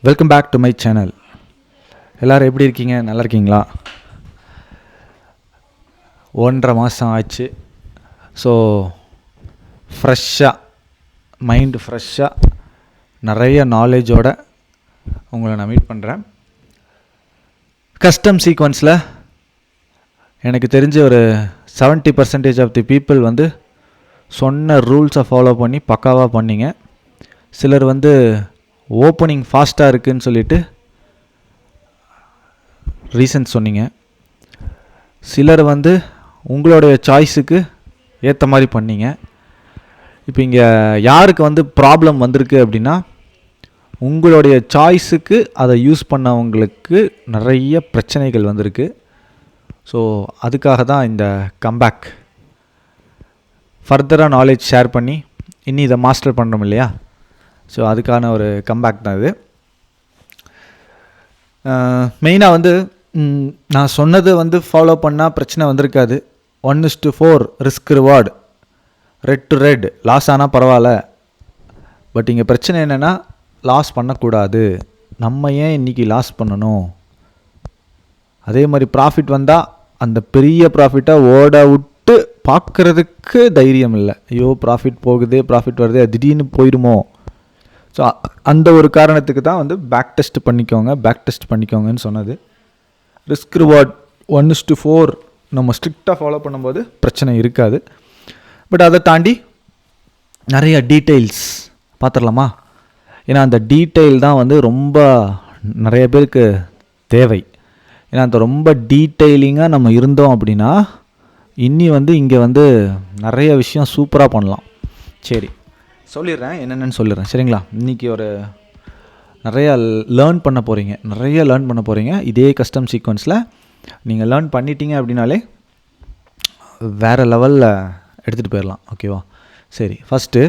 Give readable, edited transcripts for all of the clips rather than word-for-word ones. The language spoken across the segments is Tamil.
Welcome back to my channel. எல்லோரும் எப்படி இருக்கீங்க? நல்லா இருக்கீங்களா? 1.5 மாதம் ஆச்சு. ஸோ ஃப்ரெஷ்ஷாக மைண்டு ஃப்ரெஷ்ஷாக நிறைய நாலேஜோடு உங்களை நான் மீட் பண்ணுறேன். கஸ்டம் சீக்வன்ஸில் எனக்கு தெரிஞ்ச ஒரு 70% ஆஃப் தி பீப்புள் வந்து சொன்ன ரூல்ஸை ஃபாலோ பண்ணி பக்காவாக பண்ணிங்க. சிலர் வந்து ஓப்பனிங் ஃபாஸ்ட்டாக இருக்குதுன்னு சொல்லிவிட்டு ரீசன்ஸ் சொன்னீங்க. சிலர் வந்து உங்களுடைய சாய்ஸுக்கு ஏற்ற மாதிரி பண்ணீங்க. இப்போ இங்கே யாருக்கு வந்து ப்ராப்ளம் வந்திருக்கு அப்படின்னா, உங்களுடைய சாய்ஸுக்கு அதை யூஸ் பண்ணவங்களுக்கு நிறைய பிரச்சனைகள் வந்திருக்கு. ஸோ அதுக்காக தான் இந்த கம்பேக். ஃபர்தராக நாலேஜ் ஷேர் பண்ணி இன்னி இதை மாஸ்டர் பண்ணுறோம் இல்லையா? ஸோ அதுக்கான ஒரு கம்பேக் தான் இது. மெயினாக வந்து நான் சொன்னது வந்து ஃபாலோ பண்ணால் பிரச்சனை வந்திருக்காது. 1:4 risk reward, red to red. Loss ஆனால் பரவாயில்ல, பட் இங்கே பிரச்சனை என்னென்னா லாஸ் பண்ணக்கூடாது. நம்ம ஏன் இன்றைக்கி லாஸ் பண்ணணும்? அதே மாதிரி ப்ராஃபிட் வந்தால் அந்த பெரிய ப்ராஃபிட்டை ஓட விட்டு பார்க்குறதுக்கு தைரியம் இல்லை. ஐயோ ப்ராஃபிட் போகுது, ப்ராஃபிட் வருது, திடீர்னு போயிடுமோ. ஸோ அந்த ஒரு காரணத்துக்கு தான் வந்து பேக் டெஸ்ட் பண்ணிக்கோங்கன்னு சொன்னது. ரிஸ்க் ரிவார்ட் 1:4 நம்ம ஸ்ட்ரிக்டாக ஃபாலோ பண்ணும்போது பிரச்சனை இருக்காது. பட் அதை தாண்டி நிறைய டீட்டெயில்ஸ் பார்த்துடலாமா? ஏன்னா அந்த டீட்டெயில் தான் வந்து ரொம்ப நிறைய பேருக்கு தேவை. ஏன்னா அந்த ரொம்ப டீட்டெயிலிங்காக நம்ம இருந்தோம் அப்படின்னா இன்னி வந்து இங்கே வந்து நிறைய விஷயம் சூப்பராக பண்ணலாம். சரி, சொல்லிடுறேன், என்னென்னு சொல்லிடுறேன், சரிங்களா? இன்றைக்கி ஒரு நிறைய லேர்ன் பண்ண போகிறீங்க. இதே கஸ்டம் சீக்வன்ஸில் நீங்கள் லேர்ன் பண்ணிட்டீங்க அப்படின்னாலே வேறு லெவலில் எடுத்துகிட்டு போயிடலாம். ஓகேவா? சரி, ஃபஸ்ட்டு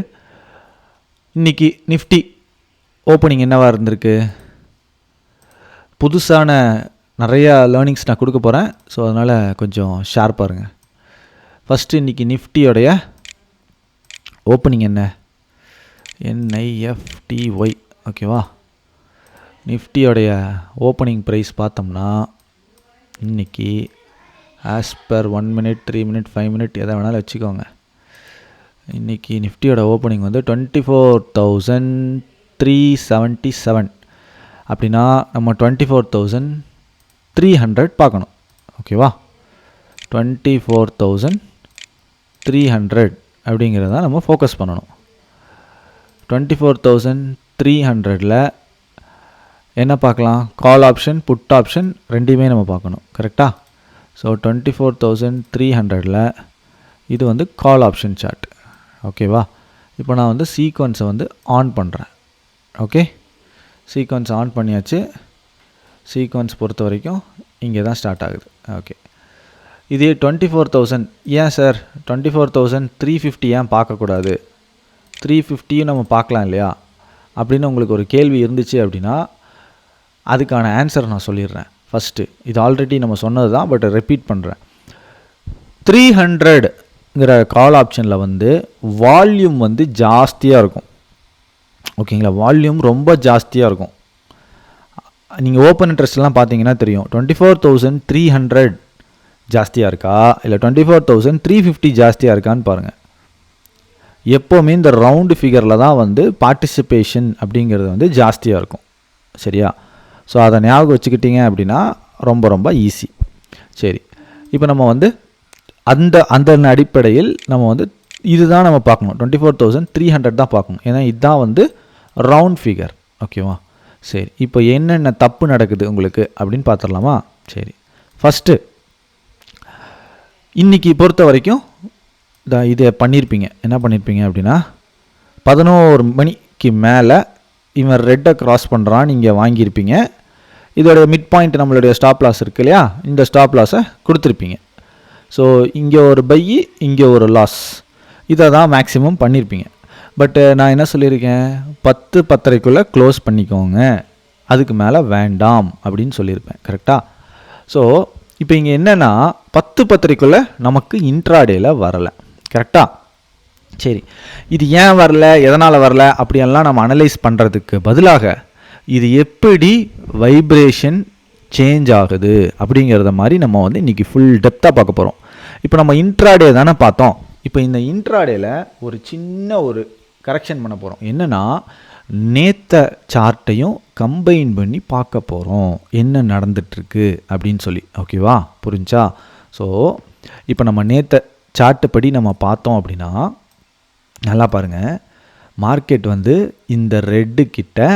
இன்றைக்கி நிஃப்டி ஓப்பனிங் என்னவாக இருந்திருக்கு? புதுசான நிறையா லேர்னிங்ஸ் நான் கொடுக்க போகிறேன். ஸோ அதனால் கொஞ்சம் ஷார்ப்பாக இருங்க. ஃபஸ்ட்டு இன்றைக்கி நிஃப்டியோடைய ஓப்பனிங் என்ன? NIFTY. ஓகேவா? நிஃப்டியோடைய ஓப்பனிங் ப்ரைஸ் பார்த்தோம்னா இன்றைக்கி as per 1 minute 3 minute 5 minute எதை வேணாலும் வச்சுக்கோங்க. இன்றைக்கி நிஃப்டியோட ஓப்பனிங் வந்து 24,377. அப்படின்னா நம்ம 24,300 பார்க்கணும். ஓகேவா? 24,300 அப்படிங்கிறத நம்ம ஃபோக்கஸ் பண்ணணும். 24,300ல் என்ன பார்க்கலாம்? கால் ஆப்ஷன், புட் ஆப்ஷன் ரெண்டையுமே நம்ம பார்க்கணும். கரெக்டாக? ஸோ 24,300ல் இது வந்து கால் ஆப்ஷன் சார்ட். ஓகேவா? இப்போ நான் வந்து சீக்வன்ஸை வந்து ஆன் பண்ணுறேன். ஓகே, சீக்வன்ஸ் ஆன் பண்ணியாச்சு. சீக்வன்ஸ் பொறுத்த வரைக்கும் இங்கே தான் ஸ்டார்ட் ஆகுது. ஓகே, இதே 24,000 ஏன் சார் 24,350 ஏன் பார்க்கக்கூடாது? 350 நம்ம பார்க்கலாம் இல்லையா அப்படின்னு உங்களுக்கு ஒரு கேள்வி இருந்துச்சு அப்படின்னா அதுக்கான ஆன்சர் நான் சொல்லிடுறேன். ஃபஸ்ட்டு இது ஆல்ரெடி நம்ம சொன்னது தான், பட் ரிப்பீட் பண்ணுறேன். 300ங்கிற கால் ஆப்ஷனில் வந்து வால்யூம் வந்து ஜாஸ்தியாக இருக்கும். ஓகேங்களா? வால்யூம் ரொம்ப ஜாஸ்தியாக இருக்கும். நீங்கள் ஓப்பன் இன்ட்ரெஸ்ட்லாம் பார்த்தீங்கன்னா தெரியும். 24,300 ஜாஸ்தியாக இருக்கா இல்லை 24,350 ஜாஸ்தியாக இருக்கான்னு பாருங்கள். எப்போவுமே இந்த ரவுண்டு ஃபிகரில் தான் வந்து பார்ட்டிசிபேஷன் அப்படிங்கிறது வந்து ஜாஸ்தியாக இருக்கும். சரியா? ஸோ அதை ஞாபகம் வச்சுக்கிட்டீங்க அப்படின்னா ரொம்ப ரொம்ப ஈஸி. சரி, இப்போ நம்ம வந்து அந்த அடிப்படையில் நம்ம வந்து இதுதான் நம்ம பார்க்கணும். 24,300 தான் பார்க்கணும். ஏன்னா இதுதான் வந்து ரவுண்ட் ஃபிகர். ஓகேவா? சரி, இப்போ என்னென்ன தப்பு நடக்குது உங்களுக்கு அப்படின்னு பார்த்துடலாமா? சரி, ஃபஸ்ட்டு இன்றைக்கி பொறுத்த வரைக்கும் இதை பண்ணியிருப்பீங்க. என்ன பண்ணியிருப்பீங்க அப்படின்னா 11 மணிக்கு மேலே இவன் ரெட்டை க்ராஸ் பண்ணுறான்னு இங்கே வாங்கியிருப்பீங்க. இதோடைய மிட் பாயிண்ட் நம்மளுடைய ஸ்டாப் லாஸ் இருக்குது இல்லையா? இந்த ஸ்டாப் லாஸை கொடுத்துருப்பீங்க. ஸோ இங்கே ஒரு பை, இங்கே ஒரு லாஸ், இதை தான் மேக்ஸிமம் பண்ணியிருப்பீங்க. பட்டு நான் என்ன சொல்லியிருக்கேன்? 10-10:30க்குள்ளே க்ளோஸ் பண்ணிக்கோங்க, அதுக்கு மேலே வேண்டாம் அப்படின்னு சொல்லியிருப்பேன். கரெக்டாக? ஸோ இப்போ இங்கே என்னென்னா 10-10:30க்குள்ளே நமக்கு இன்ட்ராடேயில் வரலை. கரெக்டாக? சரி, இது ஏன் வரல, எதனால் வரல அப்படியெல்லாம் நம்ம அனலைஸ் பண்ணுறதுக்கு பதிலாக இது எப்படி வைப்ரேஷன் சேஞ்ச் ஆகுது அப்படிங்கிறத மாதிரி நம்ம வந்து இன்றைக்கி ஃபுல் டெப்த்தாக பார்க்க போகிறோம். இப்போ நம்ம இன்ட்ராடே தானே பார்த்தோம். இப்போ இந்த இன்ட்ராடேல ஒரு சின்ன ஒரு கரெக்ஷன் பண்ண போகிறோம். என்னென்னா நேத்த சார்ட்டையும் கம்பைன் பண்ணி பார்க்க போகிறோம் என்ன நடந்துட்டுருக்கு அப்படின்னு சொல்லி. ஓகேவா, புரிஞ்சா? ஸோ இப்போ நம்ம நேத்த சார்ட்டு படி நம்ம பார்த்தோம் அப்படின்னா நல்லா பாருங்கள், மார்க்கெட் வந்து இந்த ரெட்டு கிட்ட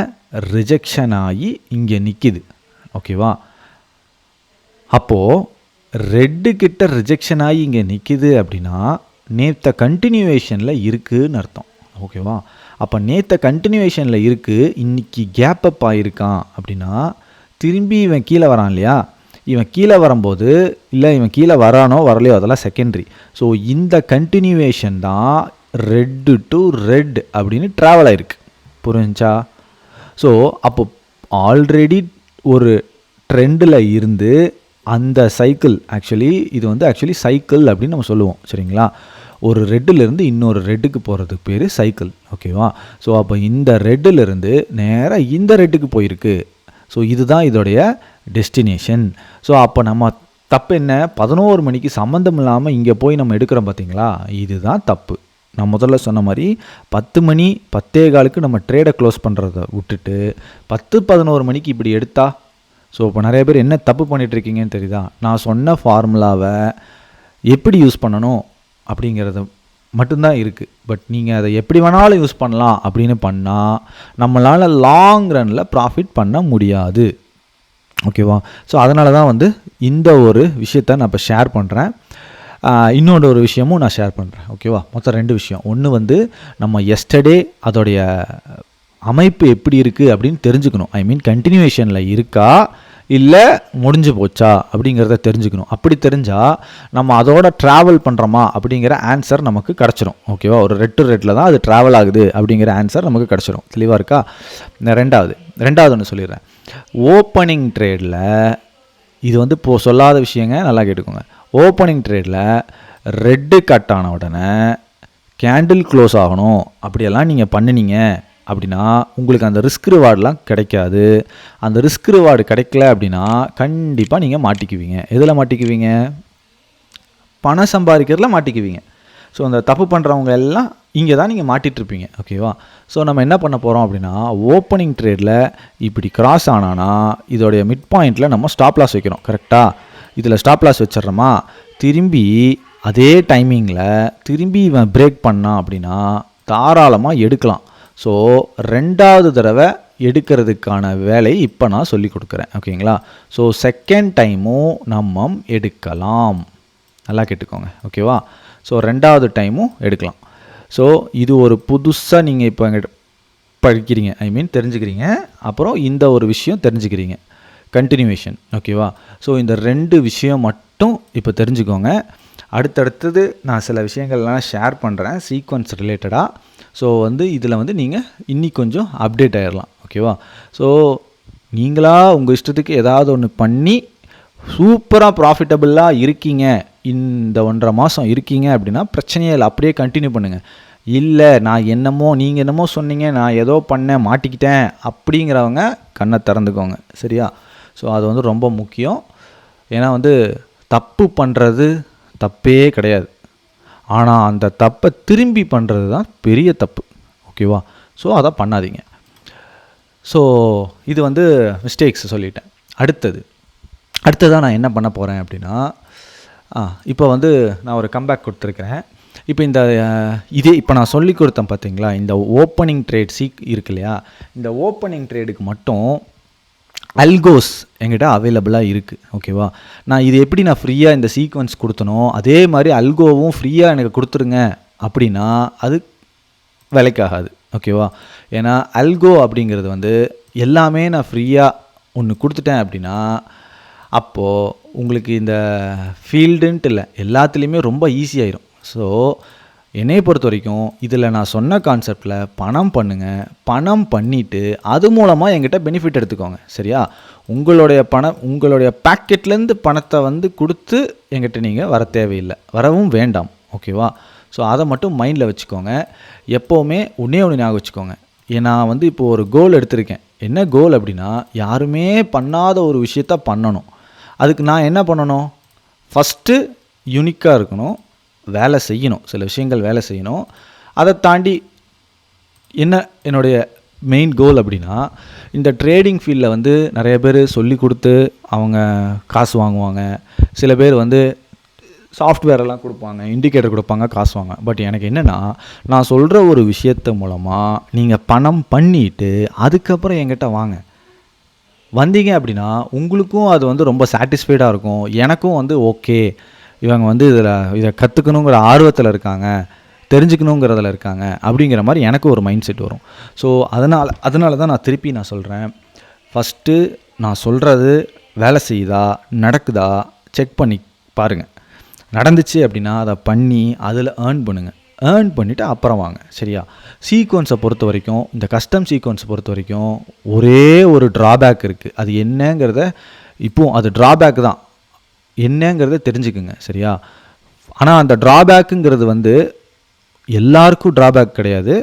ரிஜெக்ஷன் ஆகி இங்கே நிற்கிது. ஓகேவா, அப்போது ரெட்டு கிட்ட ரிஜெக்ஷன் ஆகி இங்கே நிற்கிது அப்படின்னா நேற்ற கண்டினியூவேஷனில் இருக்குதுன்னு அர்த்தம். ஓகேவா, அப்போ நேற்ற கண்டினியூவேஷனில் இருக்குது, இன்றைக்கி கேப் அப் ஆகிருக்கான் அப்படின்னா திரும்பி இவன் கீழே வரான் இல்லையா, இவன் கீழே வரும்போது இல்லை இவன் கீழே வரானோ வரலையோ அதெல்லாம் செகண்டரி. ஸோ இந்த கண்டினியூவேஷன் தான் ரெட்டு டு ரெட் அப்படின்னு ட்ராவல் ஆகிருக்கு. புரிஞ்சா? ஸோ அப்போ ஆல்ரெடி ஒரு ட்ரெண்டில் இருந்து அந்த சைக்கிள் இது வந்து சைக்கிள் அப்படின்னு நம்ம சொல்லுவோம். சரிங்களா, ஒரு ரெட்டிலிருந்து இன்னொரு ரெட்டுக்கு போகிறதுக்கு பேர் சைக்கிள். ஓகேவா, ஸோ அப்போ இந்த ரெட்டிலிருந்து நேராக இந்த ரெட்டுக்கு போயிருக்கு. ஸோ இதுதான் இதோடைய டெஸ்டினேஷன். ஸோ அப்போ நம்ம தப்பு என்ன, 11 மணிக்கு சம்மந்தம் இல்லாமல் இங்கே போய் நம்ம எடுக்கிறோம் பார்த்தீங்களா, இதுதான் தப்பு. நான் முதல்ல சொன்ன மாதிரி 10 மணி 10:15 நம்ம ட்ரேடை க்ளோஸ் பண்ணுறத விட்டுட்டு 10-11 மணிக்கு இப்படி எடுத்தா, ஸோ இப்போ நிறைய பேர் என்ன தப்பு பண்ணிகிட்ருக்கீங்கன்னு தெரியுதா? நான் சொன்ன ஃபார்முலாவை எப்படி யூஸ் பண்ணணும் அப்படிங்கிறது மட்டும்தான் இருக்குது. பட் நீங்கள் அதை எப்படி வேணாலும் யூஸ் பண்ணலாம் அப்படின்னு பண்ணால் நம்மளால் லாங் ரனில் ப்ராஃபிட் பண்ண முடியாது. ஓகேவா, ஸோ அதனால தான் வந்து இந்த ஒரு விஷயத்தை நான் இப்போ ஷேர் பண்ணுறேன். இன்னொரு ஒரு விஷயமும் நான் ஷேர் பண்ணுறேன். ஓகேவா, மொத்தம் 2 விஷயம். ஒன்று வந்து நம்ம எஸ்டர்டே அதோடைய அமைப்பு எப்படி இருக்குது அப்படின்னு தெரிஞ்சுக்கணும். கண்டினியூவேஷனில் இருக்கா இல்லை முடிஞ்சு போச்சா அப்படிங்கிறத தெரிஞ்சுக்கணும். அப்படி தெரிஞ்சால் நம்ம அதோட ட்ராவல் பண்ணுறோமா அப்படிங்கிற ஆன்சர் நமக்கு கிடச்சிரும். ஓகேவா, ஒரு ரெட்டில் தான் அது ட்ராவல் ஆகுது அப்படிங்கிற ஆன்சர் நமக்கு கிடச்சிரும். தெளிவாக இருக்கா? ரெண்டாவது ஒன்று சொல்லிடுறேன். ஓப்பனிங் ட்ரேடில் இது வந்து இப்போது சொல்லாத விஷயங்க, நல்லா கேட்டுக்கோங்க. ஓப்பனிங் ட்ரேடில் ரெட்டு கட் ஆன உடனே கேண்டில் க்ளோஸ் ஆகணும் அப்படியெல்லாம் நீங்கள் பண்ணினீங்க அப்படின்னா உங்களுக்கு அந்த ரிஸ்க் ரிவார்டெலாம் கிடைக்காது. அந்த ரிஸ்க் ரிவார்டு கிடைக்கல அப்படின்னா கண்டிப்பாக நீங்கள் மாட்டிக்குவீங்க. எதில் மாட்டிக்குவீங்க? பணம் சம்பாதிக்கிறதுல மாட்டிக்குவீங்க. ஸோ அந்த தப்பு பண்ணுறவங்க எல்லாம் இங்கே தான் நீங்கள் மாட்டிகிட்ருப்பீங்க. ஓகேவா, ஸோ நம்ம என்ன பண்ண போகிறோம் அப்படின்னா ஓப்பனிங் ட்ரேடில் இப்படி கிராஸ் ஆனானா இதோடைய மிட் பாயிண்டில் நம்ம ஸ்டாப் லாஸ் வைக்கிறோம். கரெக்டாக, இதில் ஸ்டாப் லாஸ் வச்சிட்றோமா, திரும்பி அதே டைமிங்கில் திரும்பி இவன் பிரேக் பண்ணான் அப்படின்னா தாராளமாக எடுக்கலாம். ஸோ 2வது தடவை எடுக்கிறதுக்கான வேலையை இப்போ நான் சொல்லி கொடுக்குறேன். ஓகேங்களா, ஸோ செகண்ட் டைமும் நம்ம எடுக்கலாம். நல்லா கேட்டுக்கோங்க. ஓகேவா, ஸோ 2வது டைமும் எடுக்கலாம். ஸோ இது ஒரு புதுசாக நீங்கள் இப்போ எங்கிட்ட படிக்கிறீங்க, தெரிஞ்சுக்கிறீங்க. அப்புறம் இந்த ஒரு விஷயம் தெரிஞ்சுக்கிறீங்க, கண்டினியூவேஷன். ஓகேவா, ஸோ இந்த 2 விஷயம் மட்டும் இப்போ தெரிஞ்சுக்கோங்க. அடுத்தடுத்தது நான் சில விஷயங்கள்லாம் ஷேர் பண்ணுறேன் சீக்வன்ஸ் ரிலேட்டடாக. ஸோ வந்து இதில் வந்து நீங்கள் இன்னி கொஞ்சம் அப்டேட் ஆகிடலாம். ஓகேவா, ஸோ நீங்களாக உங்கள் இஷ்டத்துக்கு ஏதாவது ஒன்று பண்ணி சூப்பராக ப்ராஃபிட்டபுளாக இருக்கீங்க, இந்த 1.5 மாதம் இருக்கீங்க அப்படின்னா பிரச்சனையே இல்லை, அப்படியே கண்டினியூ பண்ணுங்கள். இல்லை நான் நீங்கள் என்னமோ சொன்னீங்க, நான் ஏதோ பண்ணேன் மாட்டிக்கிட்டேன் அப்படிங்கிறவங்க கண்ணை திறந்துக்கோங்க. சரியா, ஸோ அது வந்து ரொம்ப முக்கியம். ஏன்னா வந்து தப்பு பண்ணுறது தப்பே கிடையாது, ஆனால் அந்த தப்பை திரும்பி பண்ணுறது தான் பெரிய தப்பு. ஓகேவா, ஸோ அதை பண்ணாதீங்க. ஸோ இது வந்து மிஸ்டேக்ஸ் சொல்லிட்டேன். அடுத்ததாக நான் என்ன பண்ண போகிறேன் அப்படின்னா இப்போ வந்து நான் ஒரு கம்பேக் கொடுத்துருக்கிறேன். இப்போ இந்த இதே இப்போ நான் சொல்லி கொடுத்தேன் பார்த்தீங்களா, இந்த ஓப்பனிங் ட்ரேட் இருக்கு இல்லையா, இந்த ஓப்பனிங் ட்ரேடுக்கு மட்டும் அல்கோஸ் என்கிட்ட அவைலபிளாக இருக்குது. ஓகேவா, நான் இது எப்படி நான் ஃப்ரீயாக இந்த சீக்வன்ஸ் கொடுத்தனோ அதே மாதிரி அல்கோவும் ஃப்ரீயாக எனக்கு கொடுத்துருங்க அப்படின்னா அது விலைக்காகாது. ஓகேவா, ஏன்னா அல்கோ அப்படிங்கிறது வந்து எல்லாமே நான் ஃப்ரீயாக ஒன்று கொடுத்துட்டேன் அப்படின்னா அப்போது உங்களுக்கு இந்த ஃபீல்டுன்ட்டு இல்லை, எல்லாத்துலேயுமே ரொம்ப ஈஸியாயிரும். ஸோ என்னையை பொறுத்த வரைக்கும் இதில் நான் சொன்ன கான்செப்டில் பணம் பண்ணுங்கள். பணம் பண்ணிவிட்டு அது மூலமாக என்கிட்ட பெனிஃபிட் எடுத்துக்கோங்க. சரியா, உங்களுடைய பேக்கெட்லேருந்து பணத்தை வந்து கொடுத்து என்கிட்ட நீங்கள் வர தேவையில்லை, வரவும் வேண்டாம். ஓகேவா, ஸோ அதை மட்டும் மைண்டில் வச்சுக்கோங்க. எப்போவுமே ஒன்றே ஞாபகம் வச்சுக்கோங்க. நான் வந்து இப்போது ஒரு கோல் எடுத்திருக்கேன், என்ன கோல் அப்படின்னா, யாருமே பண்ணாத ஒரு விஷயத்த பண்ணணும். அதுக்கு நான் என்ன பண்ணணும்? ஃபஸ்ட்டு யூனிக்காக இருக்கணும், வேலை செய்யணும், சில விஷயங்கள் வேலை செய்யணும். அதை தாண்டி என்ன என்னுடைய மெயின் கோல் அப்படின்னா, இந்த ட்ரேடிங் ஃபீல்டில் வந்து நிறைய பேர் சொல்லி கொடுத்து அவங்க காசு வாங்குவாங்க. சில பேர் வந்து சாஃப்ட்வேரெல்லாம் கொடுப்பாங்க, இண்டிகேட்டர் கொடுப்பாங்க, காசு வாங்க. பட் எனக்கு என்னென்னா, நான் சொல்கிற ஒரு விஷயத்த மூலமாக நீங்கள் பணம் பண்ணிவிட்டு அதுக்கப்புறம் என்கிட்ட வாங்க. வந்தீங்க அப்படின்னா உங்களுக்கும் அது வந்து ரொம்ப சாட்டிஸ்ஃபைடாக இருக்கும். எனக்கும் வந்து ஓகே, இவங்க வந்து இதை கற்றுக்கணுங்கிற ஆர்வத்தில் இருக்காங்க, தெரிஞ்சுக்கணுங்கிறதுல இருக்காங்க அப்படிங்கிற மாதிரி எனக்கு ஒரு மைண்ட் செட் வரும். ஸோ அதனால தான் நான் திருப்பி சொல்கிறேன், ஃபஸ்ட்டு நான் சொல்கிறது வேலை செய்யுதா, நடக்குதா செக் பண்ணி பாருங்கள். நடந்துச்சு அப்படின்னா அதை பண்ணி அதில் ஏர்ன் பண்ணுங்கள். ஏர்ன் பண்ணிவிட்டு அப்புறம் வாங்க. சரியா? சீக்வன்ஸை பொறுத்த வரைக்கும், இந்த கஸ்டம் சீக்வன்ஸை பொறுத்த வரைக்கும் ஒரே ஒரு ட்ராபேக் இருக்குது. அது என்னங்கிறத இப்போது அது ட்ராபேக் தான், என்னங்கிறத தெரிஞ்சுக்குங்க. சரியா? ஆனால் அந்த ட்ராபேக்குங்கிறது வந்து எல்லாருக்கும் ட்ராபேக் கிடையாது,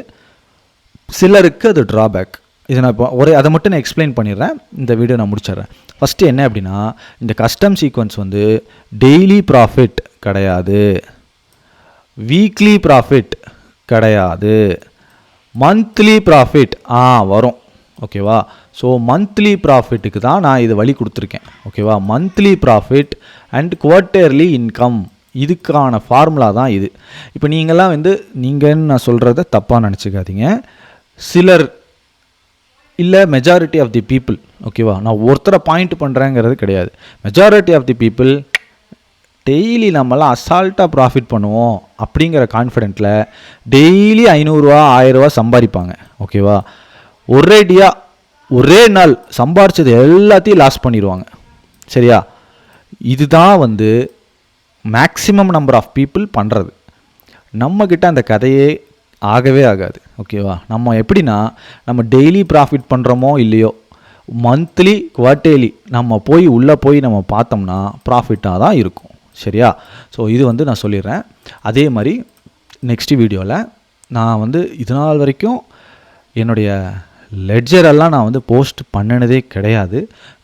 சிலருக்கு அது ட்ராபேக். இதை நான் இப்போ அதை மட்டும் நான் எக்ஸ்பிளைன் பண்ணிடுறேன், இந்த வீடியோ நான் முடிச்சிடுறேன். ஃபஸ்ட்டு என்ன அப்படின்னா, இந்த கஸ்டம் சீக்வன்ஸ் வந்து டெய்லி ப்ராஃபிட் கிடையாது, வீக்லி ப்ராஃபிட் கிடையாது, மந்த்லி ப்ராஃபிட் வரும். ஓகேவா? ஸோ மந்த்லி ப்ராஃபிட்டுக்கு தான் நான் இது வழி கொடுத்துருக்கேன். ஓகேவா? Monthly profit and quarterly income, இதுக்கான ஃபார்முலா தான் இது. இப்போ நீங்கள்லாம் வந்து நீங்கன்னு நான் சொல்கிறத தப்பாக நினச்சிக்காதீங்க. சிலர் இல்லை, மெஜாரிட்டி ஆஃப் தி பீப்புள். ஓகேவா? நான் ஒருத்தரை பாயிண்ட் பண்ணுறேங்கிறது கிடையாது. Majority of the people daily நம்மளாம் அசால்ட்டாக ப்ராஃபிட் பண்ணுவோம் அப்படிங்கிற கான்ஃபிடென்ட்டில் டெய்லி 500 ரூபா 1000 ரூபா சம்பாதிப்பாங்க. ஓகேவா? ஒரே நாள் சம்பாரிச்சது எல்லாத்தையும் லாஸ் பண்ணிடுவாங்க. சரியா? இதுதான் வந்து மேக்ஸிமம் நம்பர் ஆஃப் பீப்புள் பண்ணுறது. நம்மக்கிட்ட அந்த கதையே ஆகவே ஆகாது. ஓகேவா? நம்ம எப்படின்னா, நம்ம டெய்லி ப்ராஃபிட் பண்ணுறோமோ இல்லையோ, மந்த்லி குவார்ட்டர்லி நம்ம உள்ளே போய் நம்ம பார்த்தோம்னா ப்ராஃபிட்டாக தான் இருக்கும். சரியா? ஸோ இது வந்து நான் சொல்லிடுறேன். அதே மாதிரி நெக்ஸ்ட் வீடியோவில் நான் வந்து இது நாள் வரைக்கும் என்னுடைய லெட்ஜரெல்லாம் நான் வந்து போஸ்ட் பண்ணினதே கிடையாது.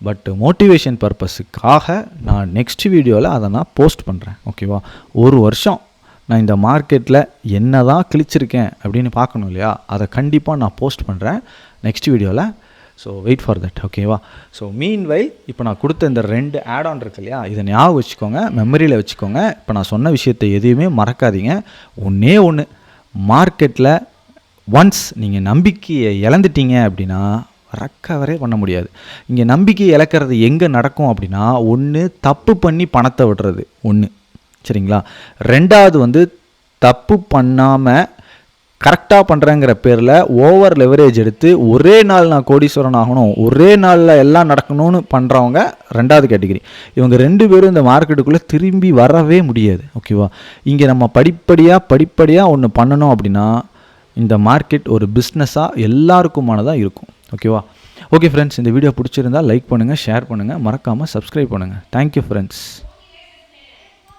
பட் மோட்டிவேஷன் பர்பஸுக்காக நான் நெக்ஸ்ட் வீடியோவில் அதை நான் போஸ்ட் பண்ணுறேன். ஓகேவா? ஒரு வருஷம் நான் இந்த மார்க்கெட்டில் என்ன தான் கிழிச்சிருக்கேன் அப்படின்னு பார்க்கணும் இல்லையா? அதை கண்டிப்பாக நான் போஸ்ட் பண்ணுறேன் நெக்ஸ்ட் வீடியோவில். So wait for that. ஓகேவா? ஸோ மீன்வைல் இப்போ நான் கொடுத்த இந்த 2 ஆட் ஆன் இருக்கு இல்லையா, இதை ஞாபகம் வச்சுக்கோங்க, மெமரியில் வச்சுக்கோங்க. இப்போ நான் சொன்ன விஷயத்தை எதையுமே மறக்காதீங்க. ஒன்று மார்க்கெட்டில் ஒன்ஸ் நீங்கள் நம்பிக்கையை இழந்துட்டீங்க அப்படின்னா ரெக்கவரே பண்ண முடியாது. இங்கே நம்பிக்கை இழக்கிறது எங்கே நடக்கும் அப்படின்னா, ஒன்று தப்பு பண்ணி பணத்தை விடுறது ஒன்று. சரிங்களா? ரெண்டாவது வந்து தப்பு பண்ணாமல் கரெக்டாக பண்ணுறேங்கிற பேரில் ஓவர் லெவரேஜ் எடுத்து ஒரே நாள் நான் கோடீஸ்வரன் ஆகணும், ஒரே நாளில் எல்லாம் நடக்கணும்னு பண்ணுறவங்க ரெண்டாவது கேட்டகிரி. இவங்க 2 பேரும் இந்த மார்க்கெட்டுக்குள்ளே திரும்பி வரவே முடியாது. ஓகேவா? இங்கே நம்ம படிப்படியாக ஒன்று பண்ணணும் அப்படின்னா இந்த மார்க்கெட் ஒரு பிஸ்னஸாக எல்லாருக்குமானதாக இருக்கும். ஓகேவா? ஓகே ஃப்ரெண்ட்ஸ், இந்த வீடியோ பிடிச்சிருந்தால் லைக் பண்ணுங்கள், ஷேர் பண்ணுங்கள், மறக்காமல் சப்ஸ்கிரைப் பண்ணுங்கள். Thank you friends.